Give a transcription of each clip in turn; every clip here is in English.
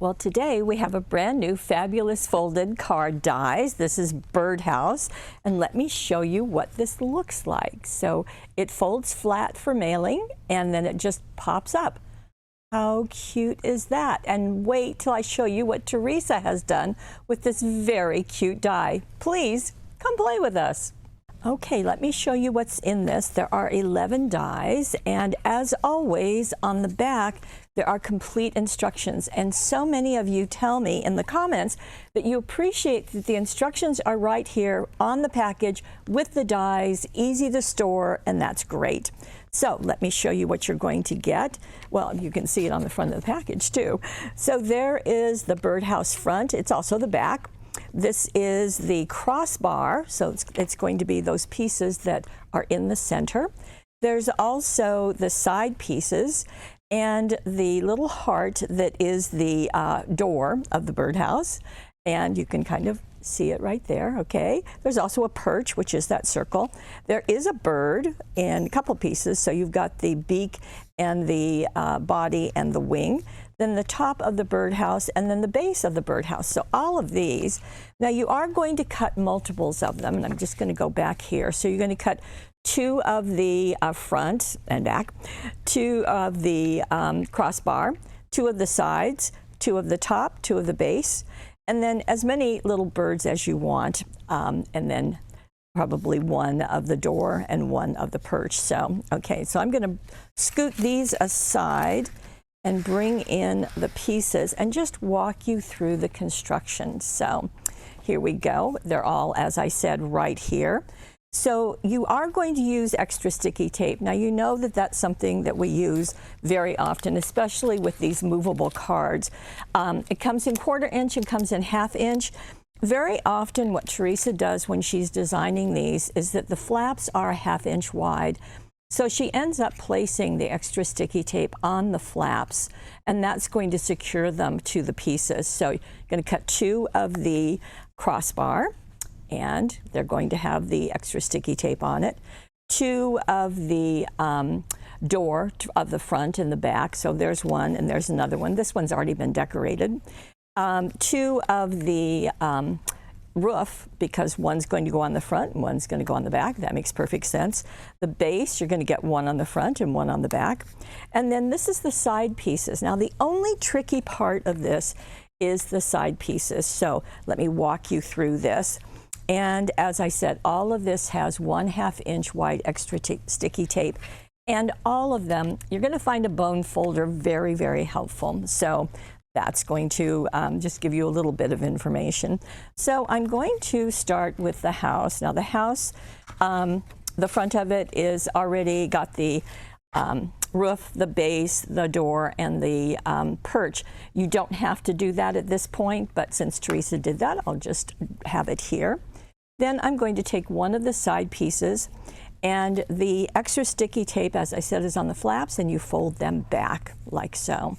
Well, today we have a brand new fabulous folded card dies. This is Birdhouse, and let me show you what this looks like. So it folds flat for mailing, and then it just pops up. How cute is that? And wait till I show you what Teresa has done with this very cute die. Please come play with us. Okay, let me show you what's in this. There are 11 dies, and as always, on the back, there are complete instructions. And so many of you tell me in the comments that you appreciate that the instructions are right here on the package with the dies, easy to store, and that's great. So let me show you what you're going to get. Well, you can see it on the front of the package too. So there is the Birdhouse front. It's also the back. This is the crossbar, so it's going to be those pieces that are in the center. There's also the side pieces and the little heart that is the door of the birdhouse, and you can kind of see it right there, okay? There's also a perch, which is that circle. There is a bird in a couple pieces, so you've got the beak and the body and the wing, then the top of the birdhouse, and then the base of the birdhouse. So all of these. Now you are going to cut multiples of them, and I'm just going to go back here. So you're going to cut two of the front and back, two of the crossbar, two of the sides, two of the top, two of the base, and then as many little birds as you want, and then probably one of the door and one of the perch. So, okay, so I'm going to scoot these aside and bring in the pieces and just walk you through the construction. So here we go. They're all, as I said, right here. So you are going to use extra sticky tape. Now you know that that's something that we use very often, especially with these movable cards. It comes in 1/4 inch and comes in 1/2 inch. Very often what Teresa does when she's designing these is that the flaps are 1/2 inch wide. So she ends up placing the extra sticky tape on the flaps, and that's going to secure them to the pieces. So you're going to cut two of the crossbar, and they're going to have the extra sticky tape on it. Two of the door of the front and the back. So there's one and there's another one. This one's already been decorated. Two of the roof, because one's going to go on the front and one's going to go on the back. That makes perfect sense. The base, you're going to get one on the front and one on the back. And then this is the side pieces. Now the only tricky part of this is the side pieces. So let me walk you through this. And as I said, all of this has 1/2 inch wide extra sticky tape. And all of them, you're going to find a bone folder very, very helpful. So that's going to just give you a little bit of information. So I'm going to start with the house. Now the house, the front of it is already got the roof, the base, the door, and the perch. You don't have to do that at this point, but since Teresa did that, I'll just have it here. Then I'm going to take one of the side pieces, and the extra sticky tape, as I said, is on the flaps, and you fold them back like so.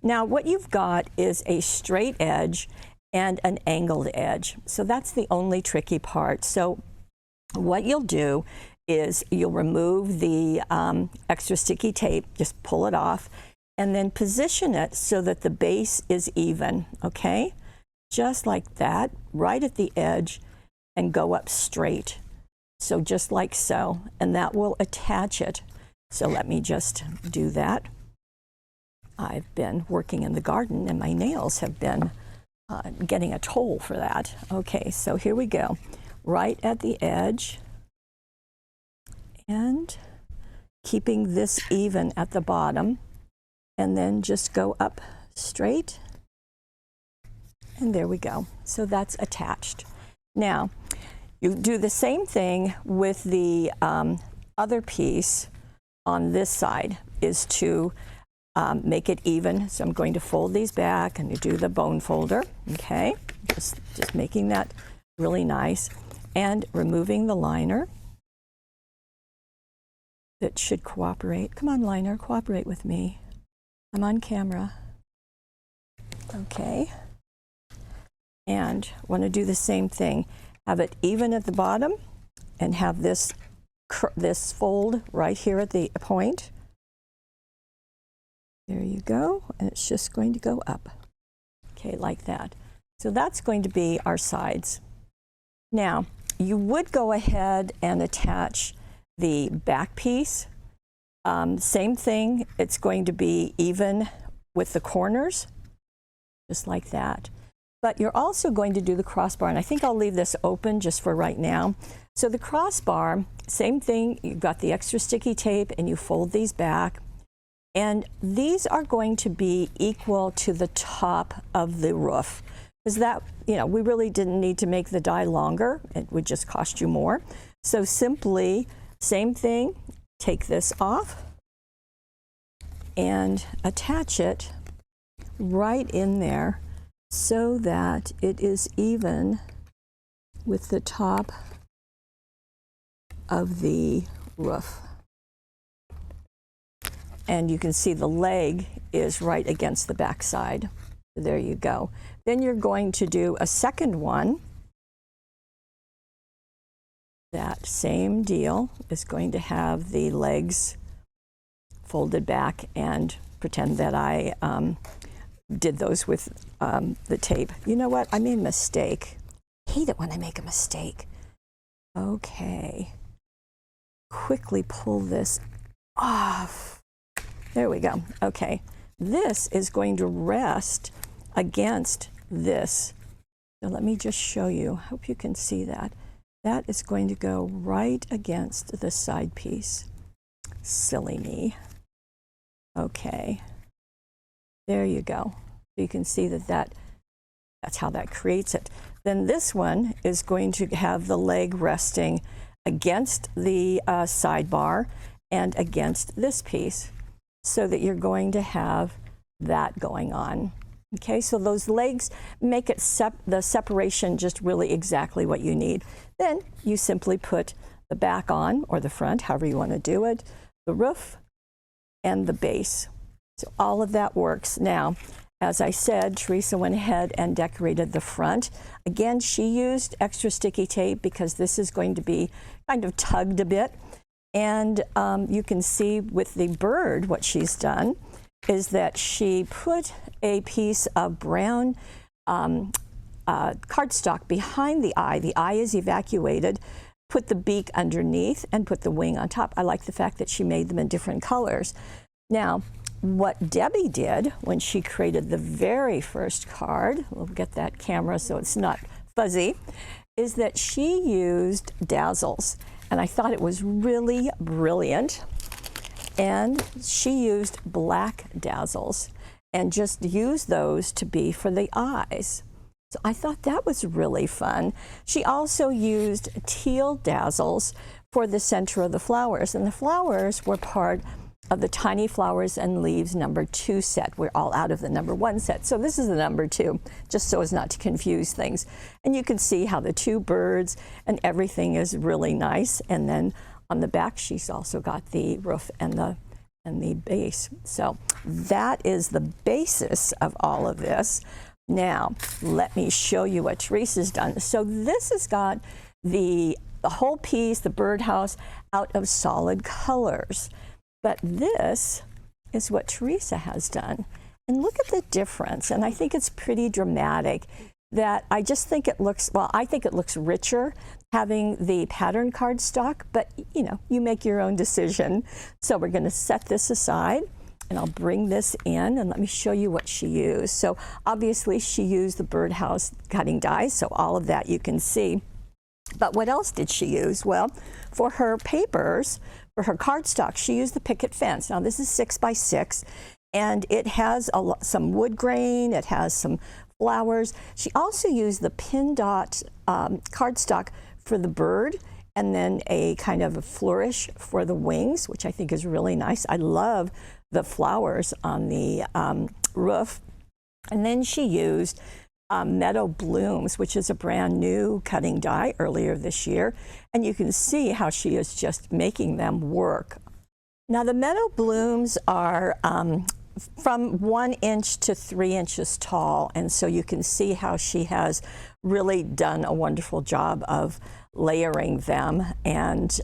Now what you've got is a straight edge and an angled edge. So that's the only tricky part. So what you'll do is you'll remove the extra sticky tape, just pull it off, and then position it so that the base is even, okay? Just like that, right at the edge, and go up straight. So just like so, and that will attach it. So let me just do that. I've been working in the garden and my nails have been getting a toll for that. Okay, so here we go. Right at the edge, and keeping this even at the bottom, and then just go up straight, and there we go. So that's attached. Now you do the same thing with the other piece on this side, is to make it even. So I'm going to fold these back, and you do the bone folder, okay? Just making that really nice, and removing the liner. That should cooperate. Come on, liner, cooperate with me. I'm on camera. Okay. And want to do the same thing. Have it even at the bottom, and have this fold right here at the point. There you go, and it's just going to go up. Okay, like that. So that's going to be our sides. Now, you would go ahead and attach the back piece. Same thing, it's going to be even with the corners, just like that. But you're also going to do the crossbar, and I think I'll leave this open just for right now. So the crossbar, same thing, you've got the extra sticky tape and you fold these back. And these are going to be equal to the top of the roof. Because that, you know, we really didn't need to make the die longer. It would just cost you more. So simply, same thing, take this off and attach it right in there so that it is even with the top of the roof. And you can see the leg is right against the back side. There you go. Then you're going to do a second one. That same deal is going to have the legs folded back, and pretend that I did those with the tape. You know what? I made a mistake. I hate it when I make a mistake. Okay. Quickly pull this off. There we go. Okay. This is going to rest against this. So let me just show you. I hope you can see that. That is going to go right against the side piece. Silly me. Okay. There you go. You can see that's how that creates it. Then this one is going to have the leg resting against the sidebar and against this piece, so that you're going to have that going on. Okay, so those legs make it the separation just really exactly what you need. Then you simply put the back on, or the front, however you want to do it, the roof, and the base. So all of that works. Now, as I said, Teresa went ahead and decorated the front. Again, she used extra sticky tape because this is going to be kind of tugged a bit. And you can see with the bird, what she's done is that she put a piece of brown cardstock behind the eye. The eye is evacuated, put the beak underneath, and put the wing on top. I like the fact that she made them in different colors. Now, what Debbie did when she created the very first card, we'll get that camera so it's not fuzzy, is that she used dazzles. And I thought it was really brilliant. And she used black dazzles and just used those to be for the eyes. So I thought that was really fun. She also used teal dazzles for the center of the flowers. And the flowers were part of the Tiny Flowers and Leaves #2 set. We're all out of the #1 set. So this is the #2, just so as not to confuse things. And you can see how the two birds and everything is really nice. And then on the back, she's also got the roof and the base. So that is the basis of all of this. Now, let me show you what Teresa's done. So this has got the whole piece, the birdhouse, out of solid colors. But this is what Teresa has done. And look at the difference. And I think it's pretty dramatic. That I just think it looks, well, I think it looks richer having the pattern cardstock, but you know, you make your own decision. So we're going to set this aside, and I'll bring this in and let me show you what she used. So obviously she used the Birdhouse cutting dies, so all of that you can see. But what else did she use? Well, for her papers, for her cardstock, she used the picket fence. Now this is 6 by 6, and it has some wood grain, it has some flowers. She also used the pin dot cardstock for the bird, and then a kind of a flourish for the wings, which I think is really nice. I love the flowers on the roof. And then she used Meadow Blooms, which is a brand new cutting die earlier this year. And you can see how she is just making them work. Now the Meadow Blooms are from 1 inch to 3 inches tall, and so you can see how she has really done a wonderful job of layering them. And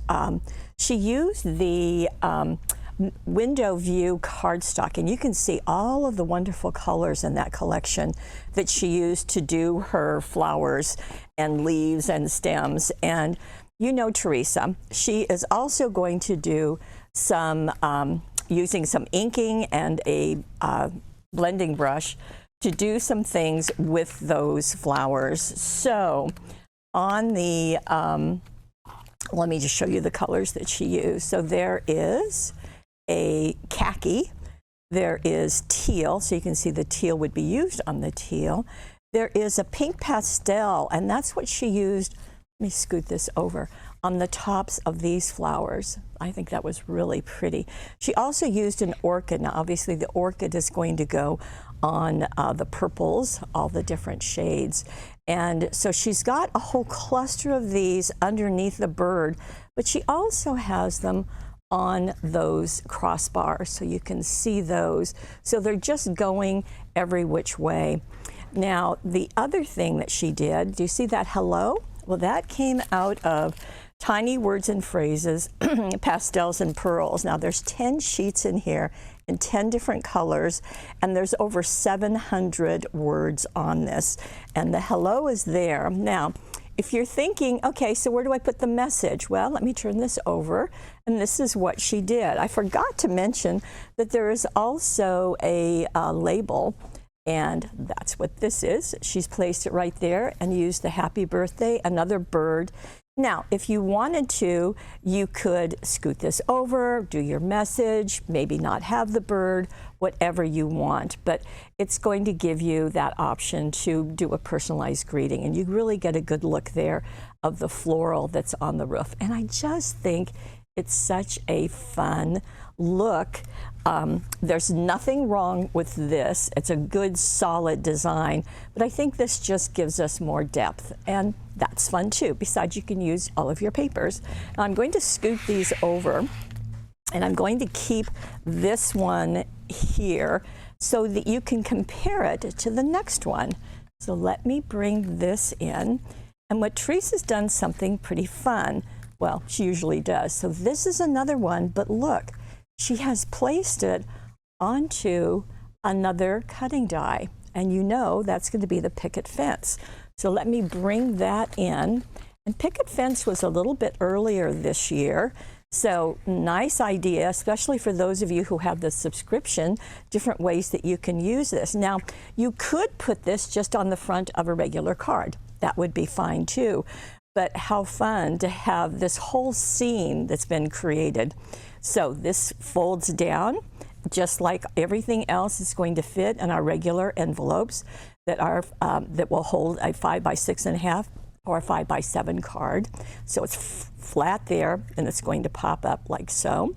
she used the window view cardstock, and you can see all of the wonderful colors in that collection that she used to do her flowers and leaves and stems. And you know Teresa, she is also going to do some using some inking and a blending brush to do some things with those flowers. So on the let me just show you the colors that she used. So there is a khaki, there is teal, so you can see the teal would be used on the teal. There is a pink pastel, and that's what she used, let me scoot this over, on the tops of these flowers. I think that was really pretty. She also used an orchid. Now obviously the orchid is going to go on the purples, all the different shades. And so she's got a whole cluster of these underneath the bird, but she also has them on those crossbars, so you can see those. So they're just going every which way. Now, the other thing that she did, do you see that hello? Well, that came out of Tiny Words and Phrases, Pastels and Pearls. Now, there's 10 sheets in here in 10 different colors, and there's over 700 words on this. And the hello is there. Now, if you're thinking, okay, so where do I put the message? Well, let me turn this over, and this is what she did. I forgot to mention that there is also a label, and that's what this is. She's placed it right there and used the happy birthday, another bird. Now, if you wanted to, you could scoot this over, do your message, maybe not have the bird, whatever you want, but it's going to give you that option to do a personalized greeting, and you really get a good look there of the floral that's on the roof. And I just think it's such a fun look. There's nothing wrong with this. It's a good, solid design, but I think this just gives us more depth, and that's fun too. Besides, you can use all of your papers. Now, I'm going to scoot these over, and I'm going to keep this one here so that you can compare it to the next one. So let me bring this in, and what Teresa's done something pretty fun. Well, she usually does. So this is another one, but look, she has placed it onto another cutting die, and you know that's going to be the picket fence. So let me bring that in, and picket fence was a little bit earlier this year, so nice idea, especially for those of you who have the subscription, different ways that you can use this. Now, you could put this just on the front of a regular card. That would be fine too, but how fun to have this whole scene that's been created. So this folds down, just like everything else is going to fit in our regular envelopes that are that will hold a 5 by 6.5 or a 5 by 7 card. So it's flat there, and it's going to pop up like so.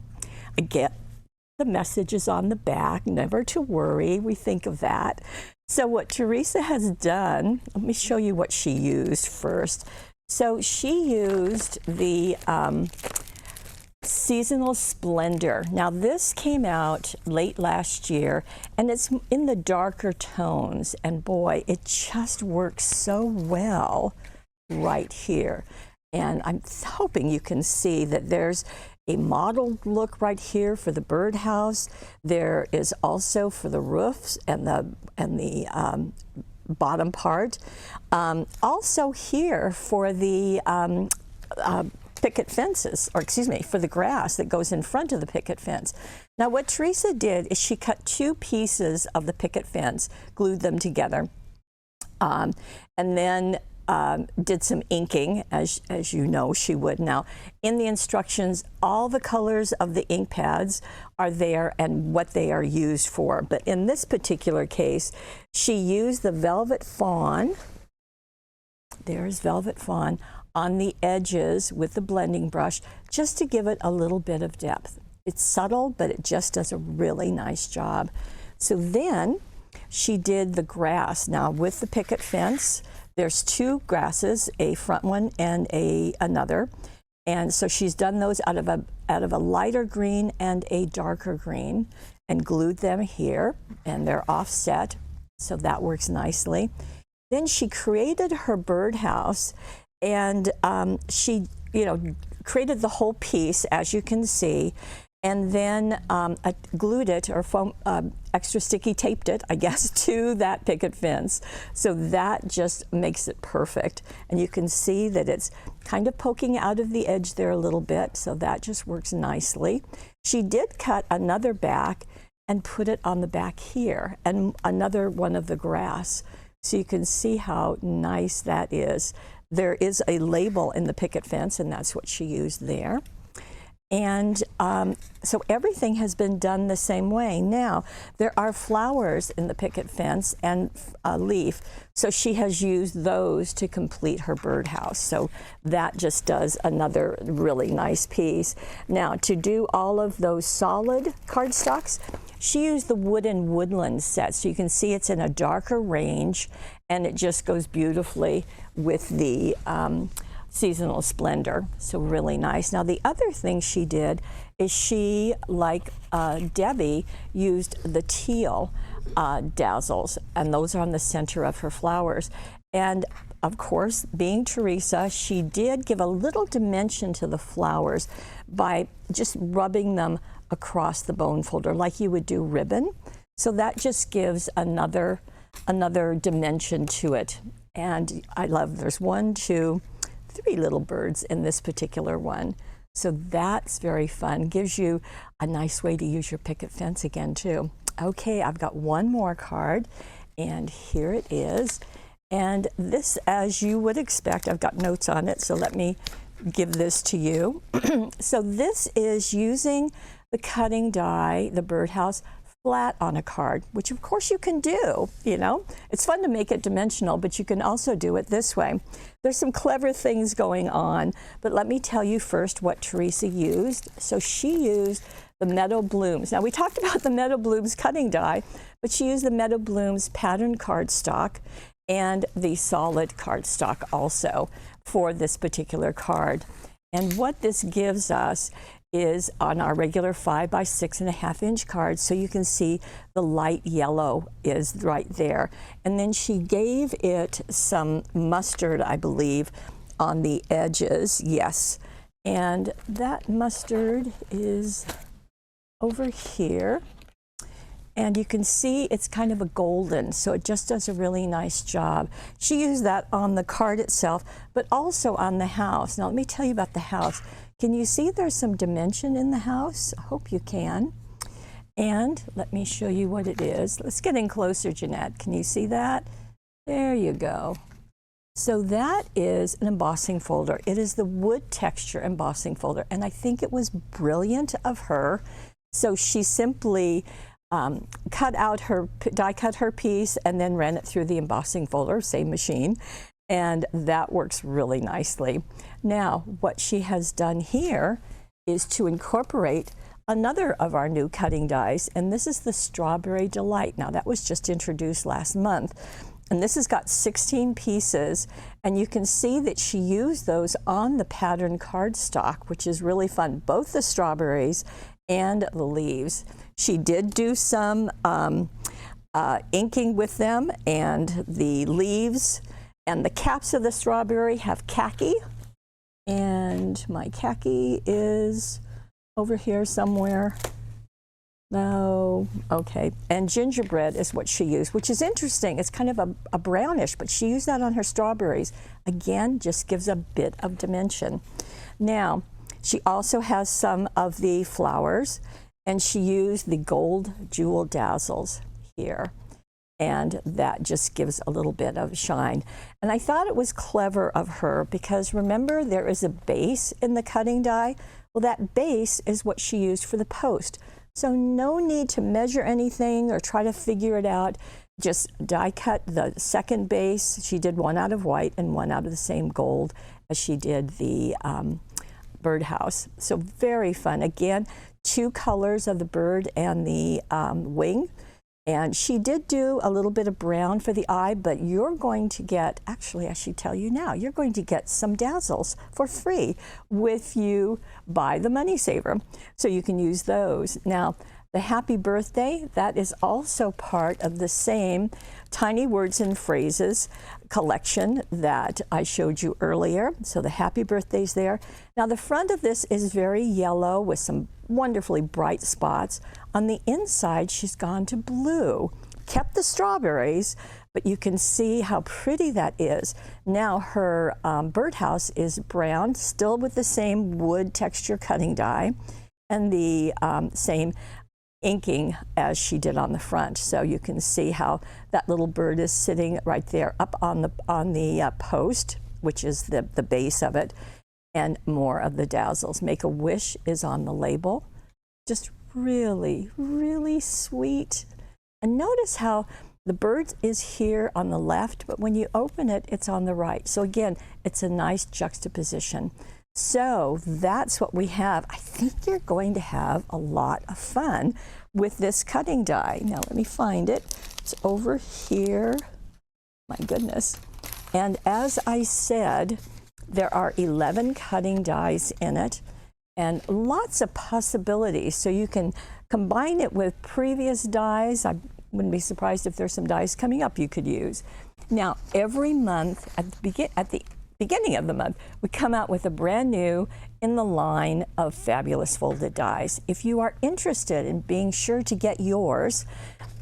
Again, the message is on the back, never to worry, we think of that. So what Teresa has done, let me show you what she used first. So she used the Seasonal Splendor. Now this came out late last year, and it's in the darker tones, and boy, it just works so well right here. And I'm hoping you can see that there's a modeled look right here for the birdhouse. There is also for the roofs and the bottom part. Also here for the picket fences, or excuse me, for the grass that goes in front of the picket fence. Now what Teresa did is she cut 2 pieces of the picket fence, glued them together, and then did some inking, as you know she would. Now, in the instructions, all the colors of the ink pads are there and what they are used for. But in this particular case, she used the Velvet Fawn. There's Velvet Fawn on the edges with the blending brush, just to give it a little bit of depth. It's subtle, but it just does a really nice job. So then she did the grass. Now with the picket fence, there's 2 grasses, a front one and another. And so she's done those out of a lighter green and a darker green, and glued them here, and they're offset, so that works nicely. Then she created her birdhouse, and she, created the whole piece, as you can see. and then glued it or foam, extra sticky taped it, I guess, to that picket fence. So that just makes it perfect. And you can see that it's kind of poking out of the edge there a little bit, so that just works nicely. She did cut another back and put it on the back here, and another one of the grass. So you can see how nice that is. There is a label in the picket fence, and that's what she used there. And so everything has been done the same way. Now, there are flowers in the picket fence and a leaf, so she has used those to complete her birdhouse. So that just does another really nice piece. Now, to do all of those solid cardstocks, she used the wooden woodland set. So you can see it's in a darker range, and it just goes beautifully with the seasonal splendor. So really nice. Now the other thing she did is she, like Debbie, used the teal dazzles, and those are on the center of her flowers. And of course, being Teresa, she did give a little dimension to the flowers by just rubbing them across the bone folder like you would do ribbon. So that just gives another dimension to it. And I love, there's 1, 2, 3 little birds in this particular one. So that's very fun. Gives you a nice way to use your picket fence again too. Okay, I've got one more card, and here it is. And this, as you would expect, I've got notes on it, so let me give this to you. So this is using the cutting die, the Birdhouse, flat on a card, which of course you can do, you know. It's fun to make it dimensional, but you can also do it this way. There's some clever things going on, but let me tell you first what Teresa used. So she used the Meadow Blooms. Now we talked about the Meadow Blooms cutting die, but she used the Meadow Blooms pattern cardstock and the solid cardstock also for this particular card. And what this gives us is on our regular 5 by 6.5 inch card, so you can see the light yellow is right there. And then she gave it some mustard, I believe, on the edges, yes. And that mustard is over here. And you can see it's kind of a golden, so it just does a really nice job. She used that on the card itself, but also on the house. Now let me tell you about the house. Can you see there's some dimension in the house? I hope you can. And let me show you what it is. Let's get in closer, Jeanette. Can you see that? There you go. So that is an embossing folder. It is the wood texture embossing folder, and I think it was brilliant of her. So she simply die cut her piece and then ran it through the embossing folder, same machine, and that works really nicely. Now, what she has done here is to incorporate another of our new cutting dies, and this is the Strawberry Delight. Now, that was just introduced last month, and this has got 16 pieces, and you can see that she used those on the pattern cardstock, which is really fun, both the strawberries and the leaves. She did do some inking with them, and the leaves and the caps of the strawberry have khaki, and my khaki is over here somewhere. No, okay. And gingerbread is what she used, which is interesting. It's kind of a brownish, but she used that on her strawberries. Again, just gives a bit of dimension. Now, she also has some of the flowers, and she used the gold jewel dazzles here. And that just gives a little bit of shine. And I thought it was clever of her because remember, there is a base in the cutting die. Well, that base is what she used for the post. So no need to measure anything or try to figure it out. Just die cut the second base. She did one out of white and one out of the same gold as she did the birdhouse. So very fun. Again, 2 colors of the bird and the wing. And she did do a little bit of brown for the eye, but you're going to get, actually I should tell you now, you're going to get some dazzles for free if you buy the Money Saver. So you can use those. Now, The happy birthday, that is also part of the same tiny words and phrases collection that I showed you earlier. So the happy birthday's there. Now the front of this is very yellow with some wonderfully bright spots. On the inside, she's gone to blue. Kept the strawberries, but you can see how pretty that is. Now her birdhouse is brown, still with the same wood texture cutting die and the same inking as she did on the front. So you can see how that little bird is sitting right there up on the post, which is the base of it, and more of the dazzles. Make a Wish is on the label. Just really, really sweet. And notice how the bird is here on the left, but when you open it, it's on the right. So again, it's a nice juxtaposition. So that's what we have. I think you're going to have a lot of fun with this cutting die. Now let me find it. It's over here. My goodness. And as I said, there are 11 cutting dies in it and lots of possibilities. So you can combine it with previous dies. I wouldn't be surprised if there's some dies coming up you could use. Now every month at the beginning of the month, we come out with a brand new in the line of fabulous folded dies. If you are interested in being sure to get yours,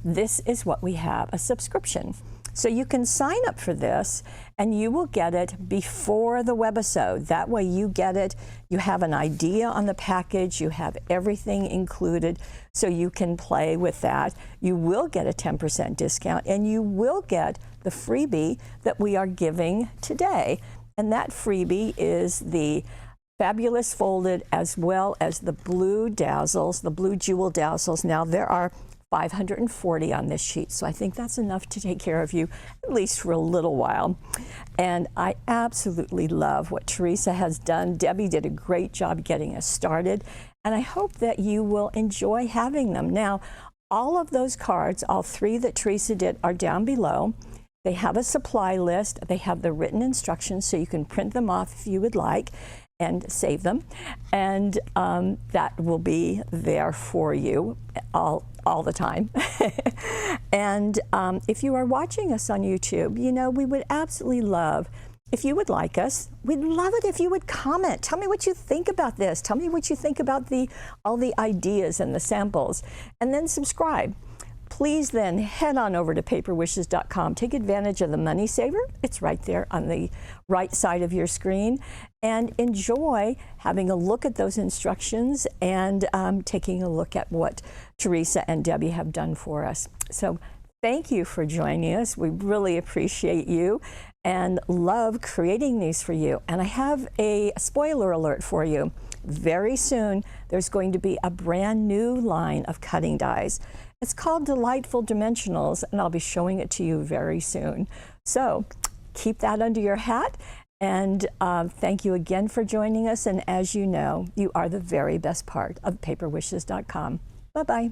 this is what we have, a subscription. So you can sign up for this and you will get it before the webisode. That way you get it, you have an idea on the package, you have everything included, so you can play with that. You will get a 10% discount and you will get the freebie that we are giving today. And that freebie is the fabulous folded as well as the blue dazzles, the blue jewel dazzles. Now there are 540 on this sheet, so I think that's enough to take care of you, at least for a little while. And I absolutely love what Teresa has done. Debbie did a great job getting us started, and I hope that you will enjoy having them. Now, all of those cards, all three that Teresa did, are down below. They have a supply list. They have the written instructions, so you can print them off if you would like and save them. And that will be there for you all the time. And if you are watching us on YouTube, you know, we would absolutely love if you would like us. We'd love it if you would comment. Tell me what you think about this. Tell me what you think about all the ideas and the samples. And then subscribe. Please then head on over to paperwishes.com. Take advantage of the Money Saver. It's right there on the right side of your screen. And enjoy having a look at those instructions and taking a look at what Teresa and Debbie have done for us. So thank you for joining us. We really appreciate you and love creating these for you. And I have a spoiler alert for you. Very soon, there's going to be a brand new line of cutting dies. It's called Delightful Dimensionals, and I'll be showing it to you very soon. So keep that under your hat, and thank you again for joining us. And as you know, you are the very best part of paperwishes.com. Bye-bye.